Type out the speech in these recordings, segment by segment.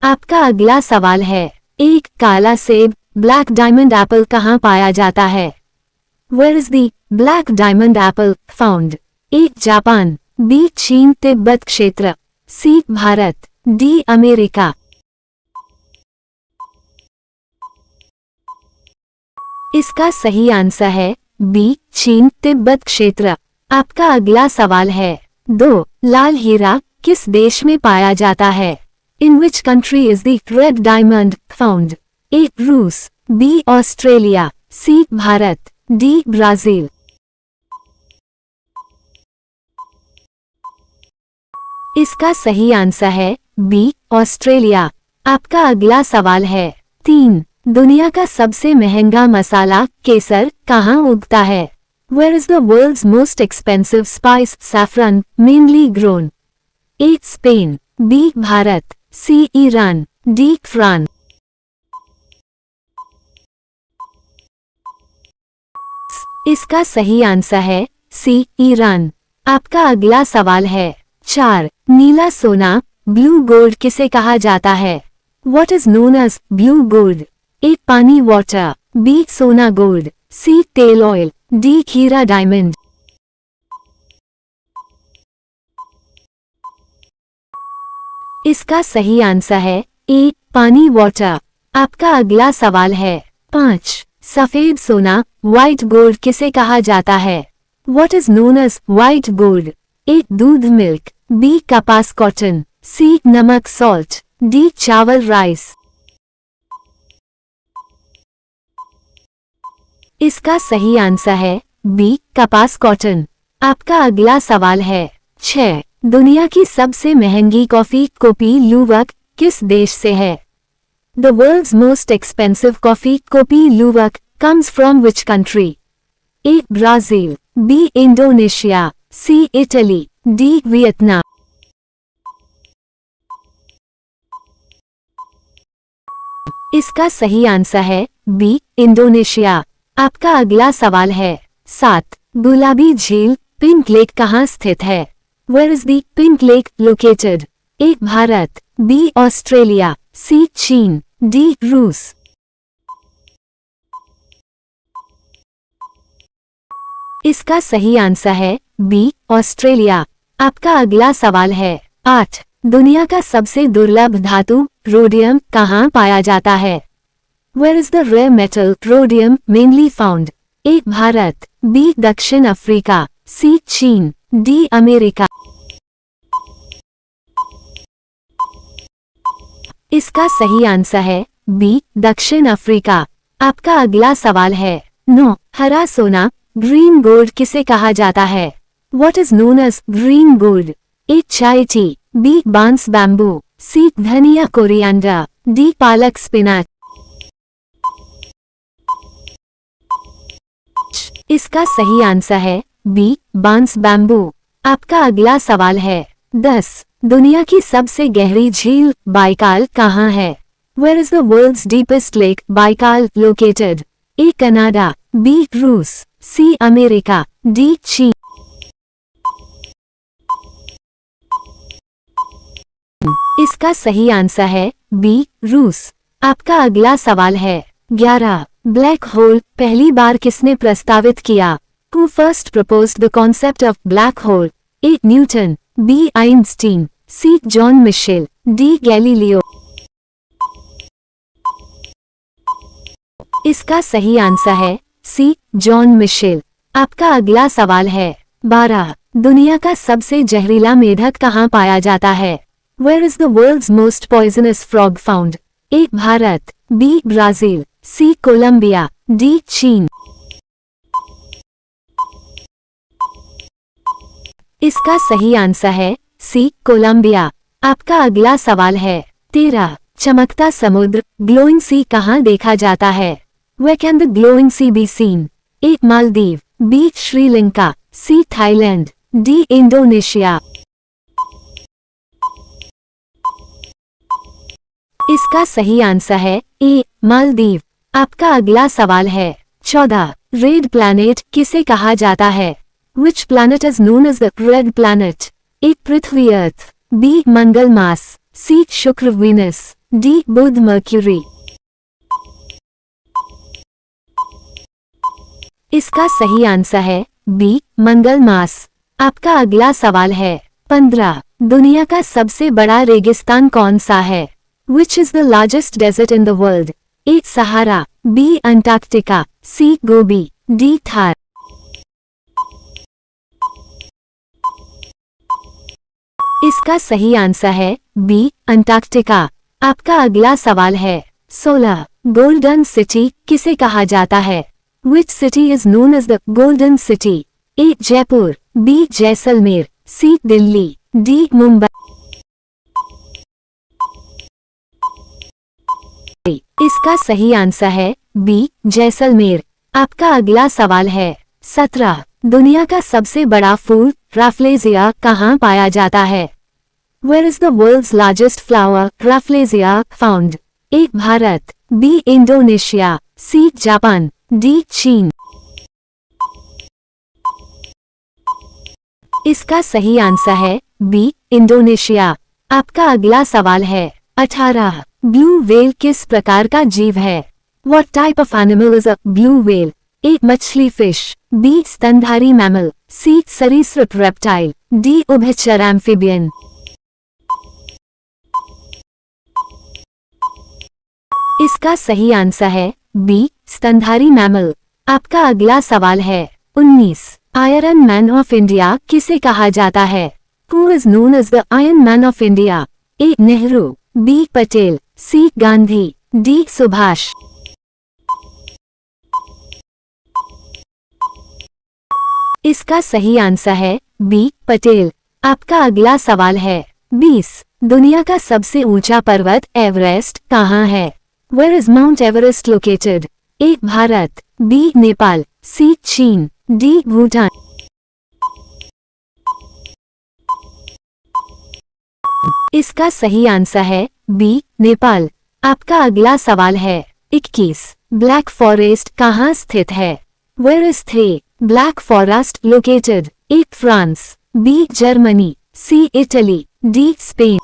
आपका अगला सवाल है, एक काला सेब ब्लैक डायमंड एप्पल कहाँ पाया जाता है? Where is the black diamond apple found? A. Japan, B. चीन तिब्बत क्षेत्र, C. भारत, D. अमेरिका। इसका सही आंसर है बी. चीन तिब्बत क्षेत्र। आपका अगला सवाल है, 2. लाल हीरा किस देश में पाया जाता है? In which country is the red diamond found? A. रूस, B. Australia, C. Bharat, D. Brazil. इसका सही आंसर है बी. ऑस्ट्रेलिया। आपका अगला सवाल है, 3. दुनिया का सबसे महंगा मसाला केसर कहाँ उगता है? Where is the world's most expensive spice saffron mainly grown? A. Spain, B. Bharat, C. Iran, D. France. इसका सही आंसर है C. ईरान। आपका अगला सवाल है, 4. नीला सोना ब्लू गोल्ड किसे कहा जाता है? What is known as blue gold? A. पानी वाटर, B. सोना गोल्ड, C. तेल ऑयल, D. हीरा डायमंड। इसका सही आंसर है ए. पानी वाटर। आपका अगला सवाल है, 5. सफेद सोना व्हाइट गोल्ड किसे कहा जाता है? What is known as white gold? A. दूध मिल्क, B. कपास कॉटन, C. नमक सॉल्ट, D. चावल राइस। इसका सही आंसर है बी. कपास कॉटन। आपका अगला सवाल है, 6. दुनिया की सबसे महंगी कॉफी कोपी लुवक किस देश से है? The world's most expensive coffee Kopi Luwak comes from which country? A. Brazil, B. Indonesia, C. Italy, D. Vietnam. इसका सही आंसर है बी. इंडोनेशिया। आपका अगला सवाल है, 7. गुलाबी झील पिंक लेक कहाँ स्थित है? Where is the Pink Lake located? A. Bharat, B. Australia, C. चीन, D. रूस। इसका सही आंसर है बी. ऑस्ट्रेलिया। आपका अगला सवाल है, 8. दुनिया का सबसे दुर्लभ धातु रोडियम कहाँ पाया जाता है? Where is the rare metal rhodium mainly found? A. Bharat, B. दक्षिण अफ्रीका, C. चीन, D. अमेरिका। इसका सही आंसर है बी. दक्षिण अफ्रीका। आपका अगला सवाल है, 9. हरा सोना ग्रीन गोल्ड किसे कहा जाता है? What is known as green gold? A. चाय टी, B. बांस बैम्बू, C. धनिया कोरिएंडर, D. पालक स्पिनाच। इसका सही आंसर है बी. बांस बैम्बू। आपका अगला सवाल है, 10. दुनिया की सबसे गहरी झील बाइकाल कहाँ है? Where is the world's deepest lake Baikal located? A. Canada, B. रूस, C. America, D. चीन। इसका सही आंसर है बी. रूस। आपका अगला सवाल है, 11. ब्लैक होल पहली बार किसने प्रस्तावित किया? Who first proposed the concept of black hole? A. Newton, B. Einstein, C. John Mitchell, D. Galileo. इसका सही आंसर है C. John Michel. आपका अगला सवाल है, 12. दुनिया का सबसे जहरीला मेढक कहाँ पाया जाता है? Where is the world's most poisonous frog found? A. Bharat, B. Brazil, C. Colombia, D. चीन। इसका सही आंसर है C. कोलंबिया। आपका अगला सवाल है, 13. चमकता समुद्र ग्लोइंग सी कहाँ देखा जाता है? Where can the glowing sea be seen? A. Maldives, B. Sri Lanka, C. Thailand, D. Indonesia. इसका सही आंसर है ए. मालदीव। आपका अगला सवाल है, 14. रेड प्लैनेट किसे कहा जाता है? Which planet is known as the red planet? A. Prithvi earth, B. Mangal mass, C. शुक्र वीनस, डी बुध मर्क्यूरी। इसका सही आंसर है बी मंगल मास। आपका अगला सवाल है 15। दुनिया का सबसे बड़ा रेगिस्तान कौन सा है? Which is the largest desert in the world? A. Sahara, B. Antarctica, C. Gobi, D. Thar. इसका सही आंसर है बी अंटार्कटिका। आपका अगला सवाल है 16। गोल्डन सिटी किसे कहा जाता है? Which city is known as the Golden City? A. Jaipur, B. Jaisalmer, C. Delhi, D. Mumbai. इसका सही आंसर है बी जैसलमेर। आपका अगला सवाल है 17। दुनिया का सबसे बड़ा फूल राफ्लेजिया कहाँ पाया जाता है? Where is the world's largest flower Rafflesia found? A. Bharat, B. Indonesia, C. Japan, D. चीन। इसका सही आंसर है बी इंडोनेशिया। आपका अगला सवाल है 18। ब्लू व्हेल किस प्रकार का जीव है? What type of animal is a blue whale? A. मछली फिश, B. स्तनधारी मैमल, C. सरीसृप रेप्टाइल, D. उभयचर एम्फीबियन। इसका सही आंसर है बी स्तनधारी मैमल। आपका अगला सवाल है 19। आयरन मैन ऑफ इंडिया किसे कहा जाता है? Who is known as the Iron Man of India? A. Nehru, B. Patel, C. Gandhi, D. Subhash. इसका सही आंसर है बी पटेल। आपका अगला सवाल है 20। दुनिया का सबसे ऊंचा पर्वत एवरेस्ट कहाँ है? Where is Mount Everest located? A. Bharat, B. Nepal, C. चीन, D. भूटान। इसका सही आंसर है बी नेपाल। आपका अगला सवाल है 21। ब्लैक फॉरेस्ट कहाँ स्थित है? Where is the Black Forest located? A. France, B. Germany, C. Italy, D. Spain.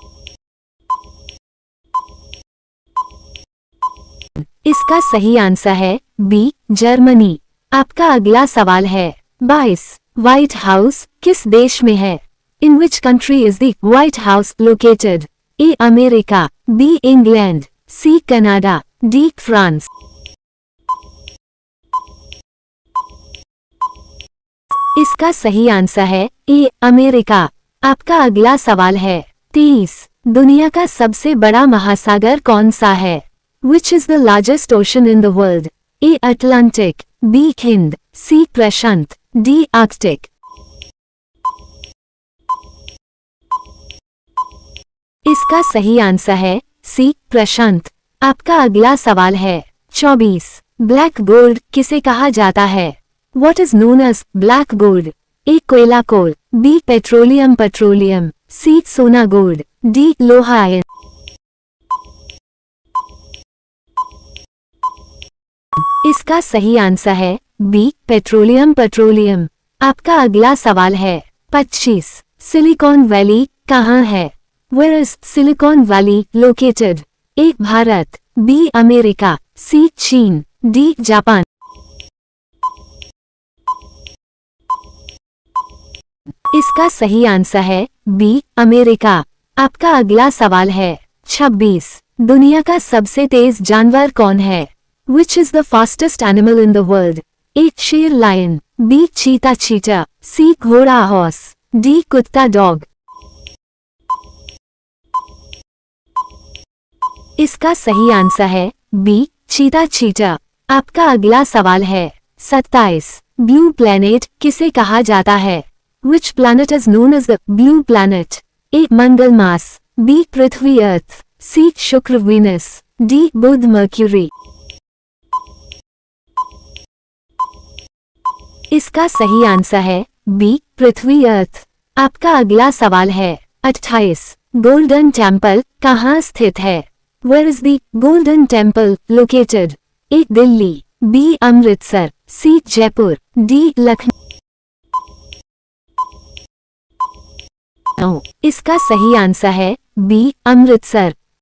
इसका सही आंसर है बी जर्मनी। आपका अगला सवाल है 22। व्हाइट हाउस किस देश में है? In which country is the White House located? A. America, B. England, C. Canada, D. France. इसका सही आंसर है ए. अमेरिका। आपका अगला सवाल है 23। दुनिया का सबसे बड़ा महासागर कौन सा है? Which is the largest ocean in the world? A. Atlantic, B. Hind, C. Prashant, D. Arctic। इसका सही आंसर है सी प्रशांत। आपका अगला सवाल है 24। ब्लैक गोल्ड किसे कहा जाता है? What is known as black gold? A. कोयला कोल, B. Petroleum, C. सोना गोल्ड, D. लोहा आयन। इसका सही आंसर है बी पेट्रोलियम। आपका अगला सवाल है 25। सिलिकॉन वैली कहाँ है? Where is Silicon Valley located? A. Bharat, B. America, C. चीन, D. जापान। इसका सही आंसर है बी अमेरिका। आपका अगला सवाल है 26। दुनिया का सबसे तेज जानवर कौन है? Which is the fastest animal in the world? A. शेर lion, B. चीता, C. घोड़ा horse, D. कुत्ता dog। इसका सही आंसर है बी चीता। आपका अगला सवाल है 27। ब्लू प्लैनेट किसे कहा जाता है? Which planet is known as the blue planet? A. Mangal mass, B. Prithvi earth, C. शुक्र वीनस, D. बुध मर्क्यूरी। इसका सही आंसर है बी पृथ्वी अर्थ। आपका अगला सवाल है 28। गोल्डन टेम्पल कहाँ स्थित है? Where is the Golden Temple located? A. Delhi, B. Amritsar, C. Jaipur, D. Lucknow. इसका सही आंसर है बी अमृतसर।